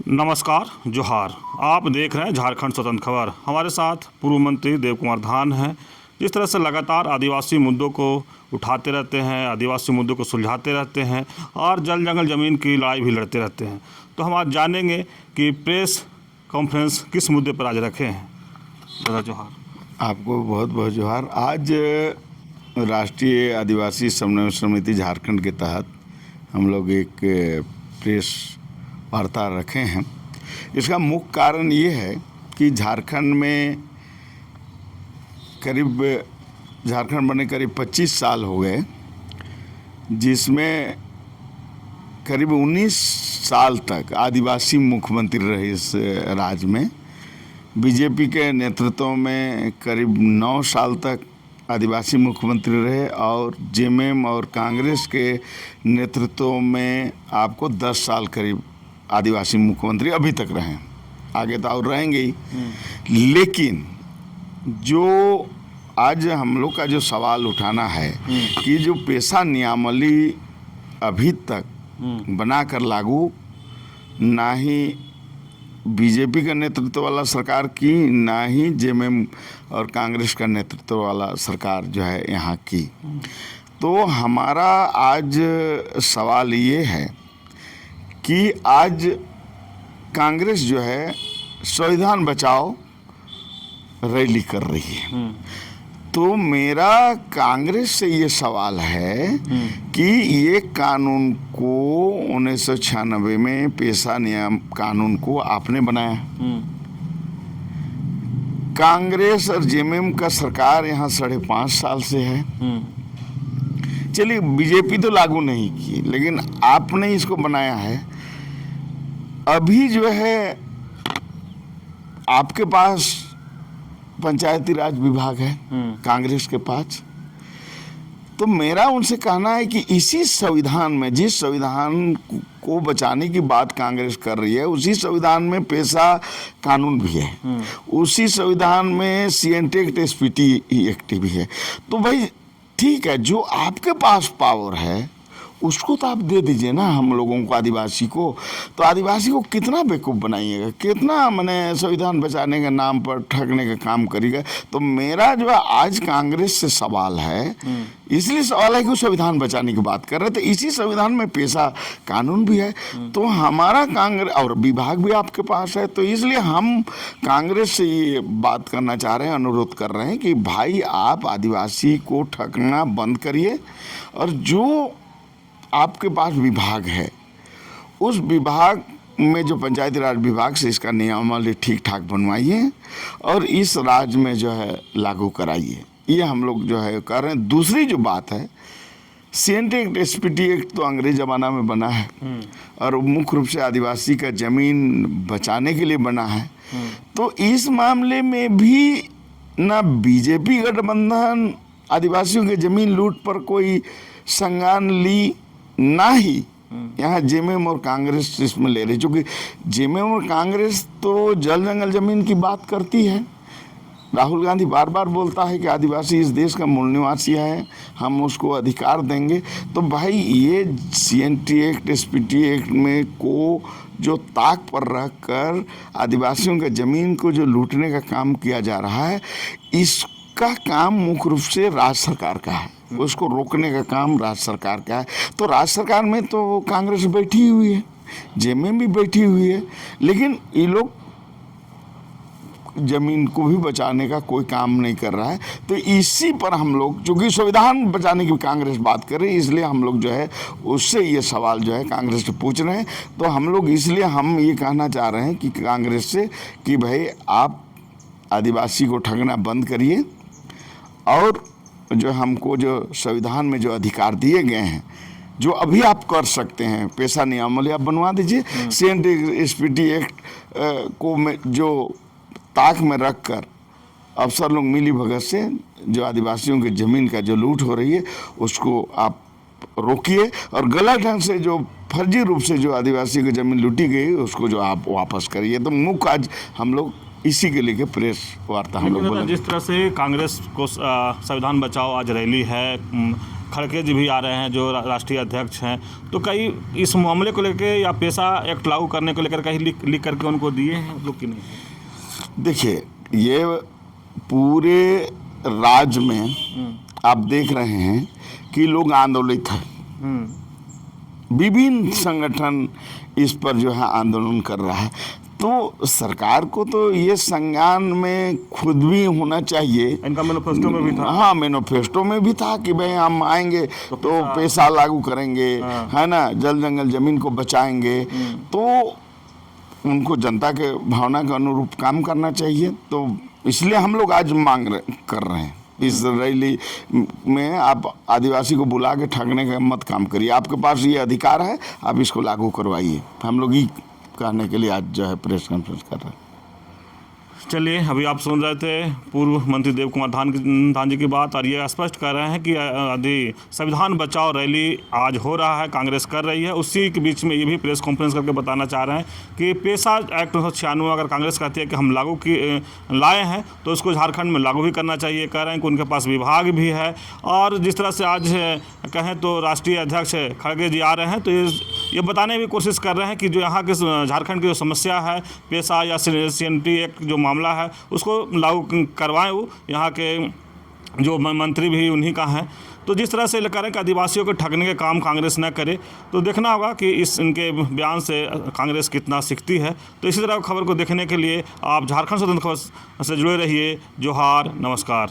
नमस्कार, जोहार। आप देख रहे हैं झारखंड स्वतंत्र खबर। हमारे साथ पूर्व मंत्री देव कुमार धान हैं। जिस तरह से लगातार आदिवासी मुद्दों को उठाते रहते हैं, आदिवासी मुद्दों को सुलझाते रहते हैं और जल जंगल ज़मीन की लड़ाई भी लड़ते रहते हैं, तो हम आज जानेंगे कि प्रेस कॉन्फ्रेंस किस मुद्दे पर आज रखे हैं। दादा जोहार। आपको बहुत बहुत जोहार। आज राष्ट्रीय आदिवासी समन्वय समिति झारखंड के तहत हम लोग एक प्रेस वार्ता रखे हैं। इसका मुख्य कारण ये है कि झारखंड बने करीब 25 साल हो गए, जिसमें करीब 19 साल तक आदिवासी मुख्यमंत्री रहे इस राज्य में। बीजेपी के नेतृत्व में करीब 9 साल तक आदिवासी मुख्यमंत्री रहे और जेएमएम और कांग्रेस के नेतृत्व में आपको 10 साल करीब आदिवासी मुख्यमंत्री अभी तक रहे, आगे तो और रहेंगे ही। लेकिन जो आज हम लोग का जो सवाल उठाना है कि जो पेशा नियमावली अभी तक बनाकर लागू ना ही बीजेपी का नेतृत्व वाला सरकार की, ना ही जेएमएम और कांग्रेस का नेतृत्व वाला सरकार जो है यहाँ की। तो हमारा आज सवाल ये है कि आज कांग्रेस जो है संविधान बचाओ रैली कर रही है। तो मेरा कांग्रेस से ये सवाल है कि ये कानून को 1996 में पेशा नियम कानून को आपने बनाया। कांग्रेस और जेएमएम का सरकार यहाँ 5.5 साल से है। चलिए, बीजेपी तो लागू नहीं की, लेकिन आपने इसको बनाया है। अभी जो है आपके पास पंचायती राज विभाग है कांग्रेस के पास। तो मेरा उनसे कहना है कि इसी संविधान में, जिस संविधान को बचाने की बात कांग्रेस कर रही है, उसी संविधान में पेशा कानून भी है, उसी संविधान में सीएनटी एक्ट, एसपीटी एक्ट भी है। तो भाई ठीक है, जो आपके पास पावर है उसको तो आप दे दीजिए ना हम लोगों को, आदिवासी को। तो आदिवासी को कितना बेवकूफ़ बनाइएगा, कितना मैंने संविधान बचाने के नाम पर ठगने का काम करिएगा। तो मेरा जो है आज कांग्रेस से सवाल है, इसलिए सवाल है कि वो संविधान बचाने की बात कर रहे थे। इसी संविधान में पेशा कानून भी है। तो हमारा कांग्रेस और विभाग भी आपके पास है, तो इसलिए हम कांग्रेस से ये बात करना चाह रहे हैं, अनुरोध कर रहे हैं कि भाई आप आदिवासी को ठगना बंद करिए और जो आपके पास विभाग है उस विभाग में, जो पंचायती राज विभाग से इसका नियमावली ठीक ठाक बनवाइए और इस राज्य में जो है लागू कराइए। ये हम लोग जो है कर रहे हैं। दूसरी जो बात है, सीएनटी एक्ट, एसपीटी एक्ट तो अंग्रेज ज़माना में बना है और मुख्य रूप से आदिवासी का ज़मीन बचाने के लिए बना है। तो इस मामले में भी ना बीजेपी गठबंधन आदिवासियों के ज़मीन लूट पर कोई संज्ञान ली, ना ही यहाँ जेएमएम और कांग्रेस इसमें ले रही। चूँकि जेएमएम और कांग्रेस तो जल जंगल ज़मीन की बात करती है। राहुल गांधी बार बार बोलता है कि आदिवासी इस देश का मूल निवासी है, हम उसको अधिकार देंगे। तो भाई ये सीएनटी एक्ट, एसपीटी एक्ट में को जो ताक पर रख कर आदिवासियों के ज़मीन को जो लूटने का काम किया जा रहा है, इसका काम मुख्य रूप से राज्य सरकार का है। उसको रोकने का काम राज्य सरकार का है। तो राज्य सरकार में तो कांग्रेस बैठी हुई है, जेएमएम भी बैठी हुई है, लेकिन ये लोग जमीन को भी बचाने का कोई काम नहीं कर रहा है। तो इसी पर हम लोग, चूँकि संविधान बचाने की कांग्रेस बात कर रही है, इसलिए हम लोग जो है उससे ये सवाल जो है कांग्रेस से पूछ रहे हैं। तो हम लोग इसलिए हम ये कहना चाह रहे हैं कि कांग्रेस से कि भाई आप आदिवासी को ठगना बंद करिए और जो हमको जो संविधान में जो अधिकार दिए गए हैं, जो अभी आप कर सकते हैं, पेशा नियमावली आप बनवा दीजिए। सीएनटी एसपीटी एक्ट को में जो ताक में रख कर अफसर लोग मिली भगत से जो आदिवासियों की ज़मीन का जो लूट हो रही है उसको आप रोकिए और गलत ढंग से जो फर्जी रूप से जो आदिवासी की ज़मीन लूटी गई उसको जो आप वापस करिए। तो मुख्य आज हम लोग इसी के लेके प्रेस वार्ता हम लोग लेकिन बोले। जिस तरह से कांग्रेस को संविधान बचाओ आज रैली है, खड़गे जी भी आ रहे हैं जो राष्ट्रीय अध्यक्ष हैं, तो कई इस मामले को लेकर या पेशा एक्ट लागू करने को लेकर कहीं लिख करके उनको दिए हैं लोग कि नहीं? देखिए, ये पूरे राज्य में आप देख रहे हैं कि लोग आंदोलित हैं, विभिन्न संगठन इस पर जो है आंदोलन कर रहा है। तो सरकार को तो ये संज्ञान में खुद भी होना चाहिए। इनका मैनिफेस्टो में भी था। हाँ, मैनिफेस्टो में भी था कि भाई हम आएंगे तो पैसा लागू करेंगे, है ना, जल जंगल जमीन को बचाएंगे। तो उनको जनता के भावना के अनुरूप काम करना चाहिए। तो इसलिए हम लोग आज कर रहे हैं इस रैली में, आप आदिवासी को बुला के ठगने का मत काम करिए, आपके पास ये अधिकार है, आप इसको लागू करवाइए। हम लोग ही कहने के लिए आज जो है प्रेस कॉन्फ्रेंस कर रहे हैं। चलिए, अभी आप सुन रहे थे पूर्व मंत्री देव कुमार धान जी की बात, और ये स्पष्ट कर रहे हैं कि यदि संविधान बचाओ रैली आज हो रहा है, कांग्रेस कर रही है, उसी के बीच में ये भी प्रेस कॉन्फ्रेंस करके बताना चाह रहे हैं कि पेशा एक्ट 1996 अगर कांग्रेस कहती है कि हम लाए हैं तो उसको झारखंड में लागू भी करना चाहिए। कह रहे हैं कि उनके पास विभाग भी है, और जिस तरह से आज कहें तो राष्ट्रीय अध्यक्ष खड़गे जी आ रहे हैं, तो ये बताने की कोशिश कर रहे हैं कि जो यहाँ के झारखंड की जो समस्या है, पेशा या CNT एक्ट जो मामला है, उसको लागू करवाएं। वो यहाँ के जो मंत्री भी उन्हीं का है। तो जिस तरह से करें कि आदिवासियों को ठगने के काम कांग्रेस न करे, तो देखना होगा कि इनके बयान से कांग्रेस कितना सीखती है। तो इसी तरह खबर को देखने के लिए आप झारखंड स्वतंत्र खबर से जुड़े रहिए। जोहार, नमस्कार।